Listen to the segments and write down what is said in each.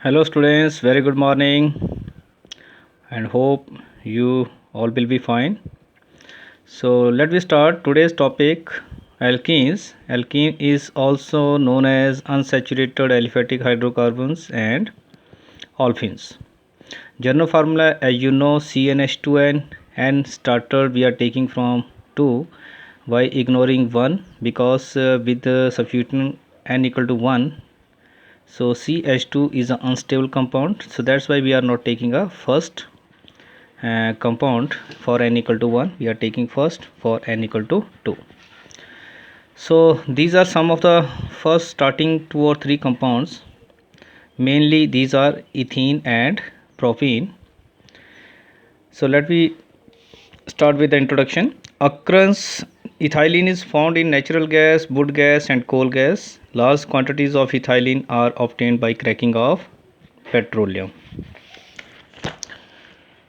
Hello students, very good morning and hope you all will be fine. So let me start today's topic alkenes. Alkene is also known as unsaturated aliphatic hydrocarbons and olefins. General formula as you know CnH2n and starter we are taking from 2 by ignoring 1 because with the substituting n equal to 1, so CH2 is an unstable compound, so that's why we are not taking a first compound for n equal to 1, we are taking first for n equal to 2. So these are some of the first starting 2 or 3 compounds. Mainly these are ethene and propene. So let me start with the introduction. Occurrence: ethylene is found in natural gas, wood gas and coal gas. Large quantities of ethylene are obtained by cracking of petroleum.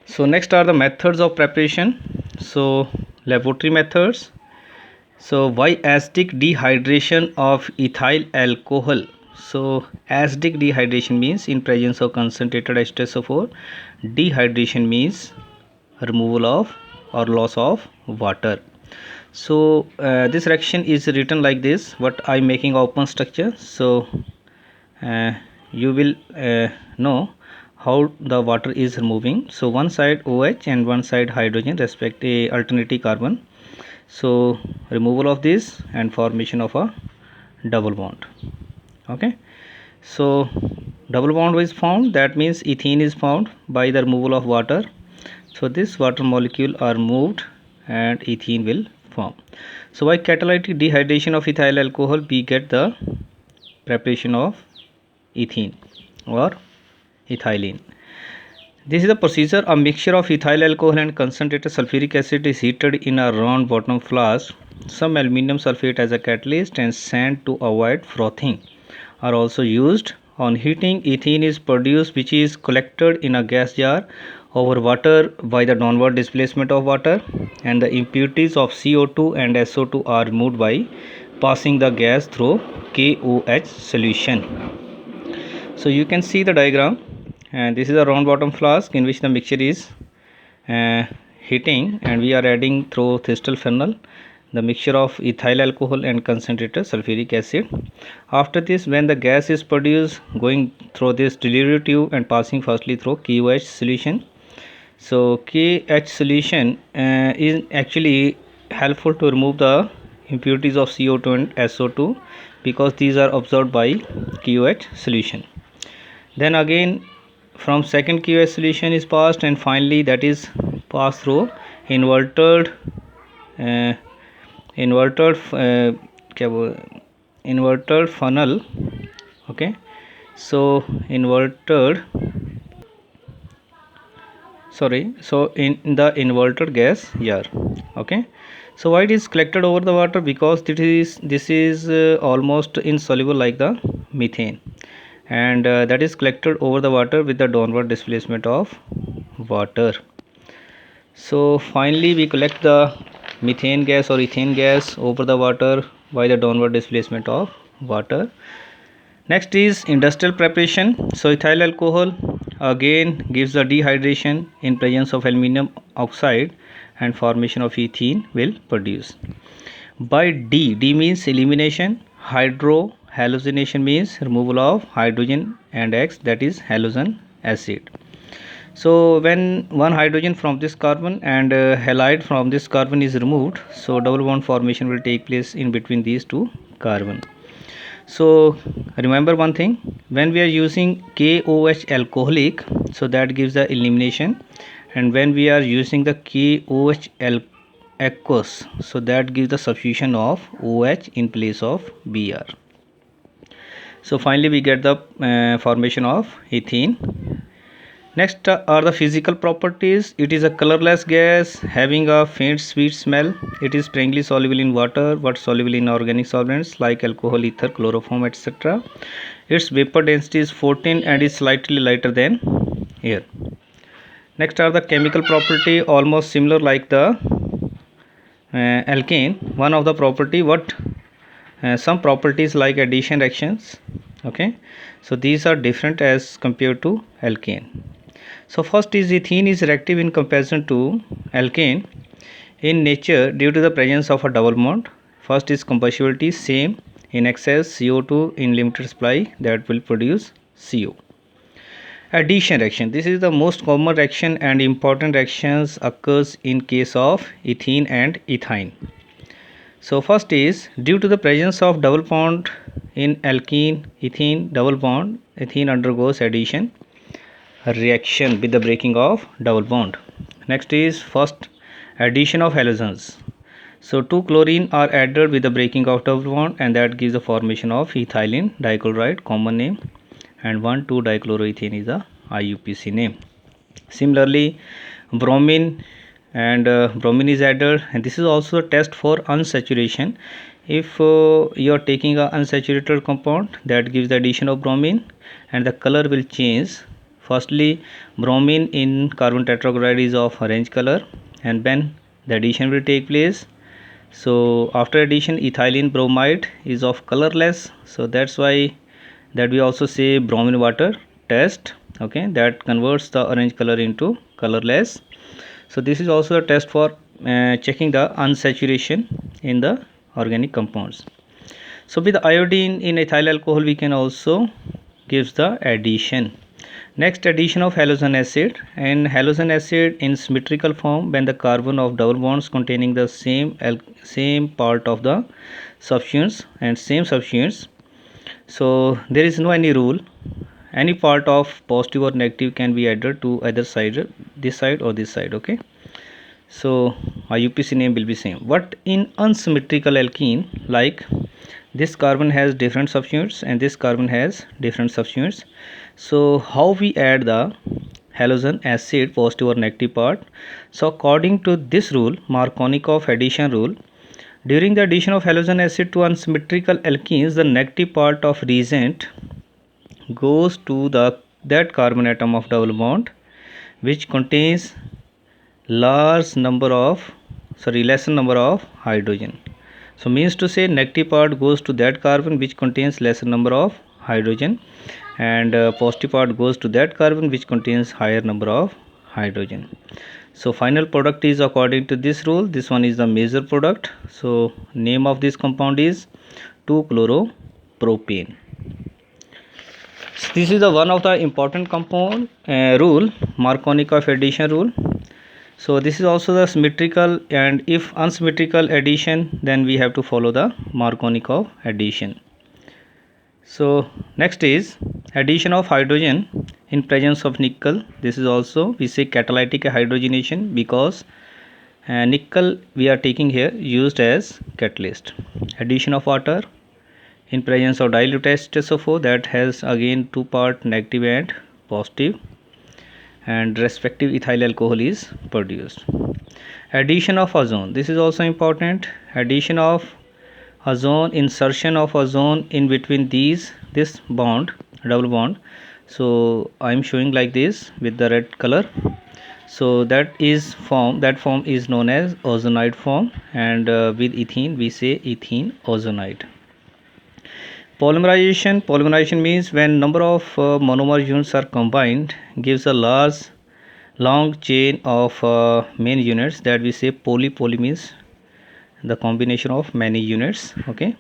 So next are the methods of preparation. So laboratory methods. So why acidic dehydration of ethyl alcohol? So acidic dehydration means in presence of concentrated H2SO4. Dehydration means removal of or loss of water. So this reaction is written like this, what I making open structure. So you will know how the water is removing. So one side OH and one side hydrogen respectively alternating carbon. So removal of this and formation of a double bond. Okay, so double bond is found, that means ethene is found by the removal of water. So this water molecule are moved and ethene will form. So by catalytic dehydration of ethyl alcohol we get the preparation of ethene or ethylene. This is the procedure. A mixture of ethyl alcohol and concentrated sulfuric acid is heated in a round bottom flask. Some aluminum sulfate as a catalyst and sand to avoid frothing are also used. On heating, ethene is produced, which is collected in a gas jar over water by the downward displacement of water, and the impurities of CO2 and SO2 are removed by passing the gas through KOH solution. So you can see the diagram, and this is a round bottom flask in which the mixture is heating, and we are adding through Thistle funnel the mixture of ethyl alcohol and concentrated sulfuric acid. After this, when the gas is produced, going through this delivery tube and passing firstly through KOH solution. So KH solution is actually helpful to remove the impurities of CO2 and SO2 because these are absorbed by KOH solution. Then again from second KOH solution is passed, and finally that is passed through inverted funnel. Okay, so in the inverted gas jar. Okay, so why it is collected over the water? Because this is almost insoluble like the methane, and that is collected over the water with the downward displacement of water. So finally we collect the methane gas or ethane gas over the water by the downward displacement of water. Next is industrial preparation. So ethyl alcohol again gives the dehydration in presence of aluminum oxide, and formation of ethene will produce. By D means elimination, hydro hallucination means removal of hydrogen, and X, that is halogen acid. So when one hydrogen from this carbon and halide from this carbon is removed, so double bond formation will take place in between these two carbon. So remember one thing, when we are using KOH alcoholic, so that gives the elimination, and when we are using the KOH aqueous, so that gives the substitution of OH in place of Br. So finally we get the formation of ethene. Next are the physical properties. It is a colorless gas having a faint sweet smell. It is strongly soluble in water but soluble in organic solvents like alcohol, ether, chloroform, etc. Its vapor density is 14 and is slightly lighter than air. Next are the chemical property, almost similar like the alkane. One of the property, some properties like addition reactions, Okay, so these are different as compared to alkane. So first is ethene is reactive in comparison to alkane in nature due to the presence of a double bond. First is combustibility, same in excess, CO2 in limited supply, that will produce CO. Addition reaction, this is the most common reaction and important reactions occurs in case of ethene and ethine. So first is due to the presence of double bond in alkene ethene double bond, ethene undergoes addition reaction with the breaking of double bond. Next is first addition of halogens. So 2 chlorine are added with the breaking of double bond, and that gives the formation of ethylene dichloride, common name, and 1,2-dichloroethane is the IUPAC name. Similarly, bromine and bromine is added, and this is also a test for unsaturation. If you are taking a unsaturated compound, that gives the addition of bromine and the color will change. Firstly, bromine in carbon tetrachloride is of orange color, and then the addition will take place. So after addition, ethylene bromide is of colorless, so that's why that we also say bromine water test. Okay, that converts the orange color into colorless. So this is also a test for checking the unsaturation in the organic compounds. So with iodine in ethyl alcohol, we can also gives the addition. Next, addition of halogen acid. And halogen acid in symmetrical form when the carbon of double bonds containing the same part of the substance and same substance. So there is no any rule, any part of positive or negative can be added to either side, this side or this side. Okay, so IUPAC name will be same. But in unsymmetrical alkene, like this carbon has different substituents and this carbon has different substituents, so how we add the halogen acid positive or negative part? So according to this rule, Markovnikov addition rule, during the addition of halogen acid to unsymmetrical alkenes, the negative part of reagent goes to that carbon atom of double bond which contains lesser number of hydrogen. So means to say negative part goes to that carbon which contains lesser number of hydrogen, and positive part goes to that carbon which contains higher number of hydrogen. So final product is according to this rule. This one is the major product. So name of this compound is 2-chloropropane. So this is the one of the important compound rule, Markovnikov addition rule. So this is also the symmetrical, and if unsymmetrical addition, then we have to follow the Markovnikov addition. So next is addition of hydrogen in presence of nickel. This is also we say catalytic hydrogenation because nickel we are taking here used as catalyst. Addition of water in presence of dilute H2SO4, that has again two part negative and positive, and respective ethyl alcohol is produced. Addition of ozone, this is also important. Addition of ozone, insertion of ozone in between this bond, double bond. So I am showing like this with the red color. So that form is known as ozonide form, and with ethene we say ethene ozonide. Polymerization means when number of monomer units are combined gives a long chain of main units, that we say poly means the combination of many units. Okay,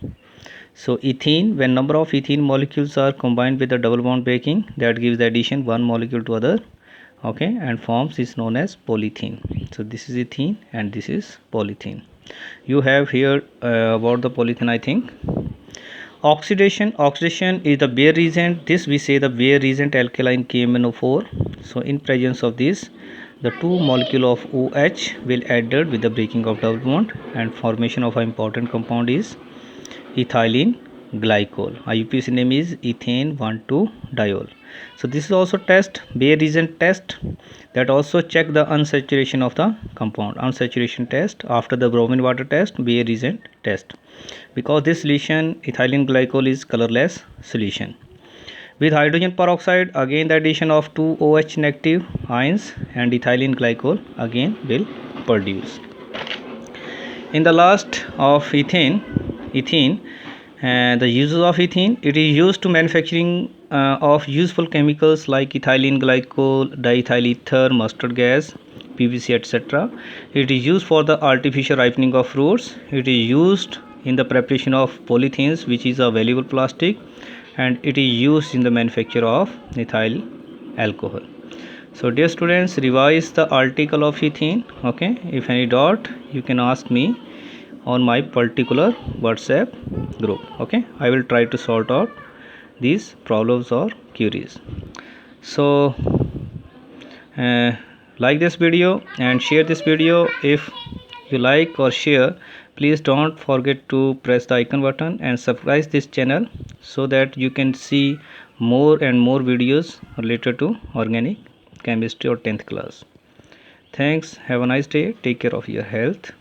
so ethene, when number of ethene molecules are combined with the double bond breaking, that gives the addition one molecule to other. Okay, and forms is known as polyethene. So this is ethene and this is polyethene. You have here about the polyethene, I think. Oxidation is the Bayer reagent. This we say the Bayer reagent alkaline KMnO4. So in presence of this, the two molecule of OH will added with the breaking of double bond, and formation of an important compound is ethylene glycol. IUPAC name is ethane 1,2-diol. So this is also test, Bayer reagent test, that also check the unsaturation of the compound. Unsaturation test after the bromine water test, Bayer reagent test, because this solution ethylene glycol is colorless solution. With hydrogen peroxide, again the addition of two OH negative ions and ethylene glycol again will produce. In the last of ethene, And the uses of ethene: it is used to manufacturing of useful chemicals like ethylene glycol, diethyl ether, mustard gas, PVC, etc. It is used for the artificial ripening of fruits. It is used in the preparation of polythenes, which is a valuable plastic, and it is used in the manufacture of ethyl alcohol. So dear students, revise the article of ethene. Okay, if any doubt you can ask me on my particular WhatsApp group. Okay, I will try to sort out these problems or queries. So like this video and share this video. If you like or share, please don't forget to press the icon button and subscribe this channel so that you can see more and more videos related to organic chemistry or 10th class. Thanks, have a nice day, take care of your health.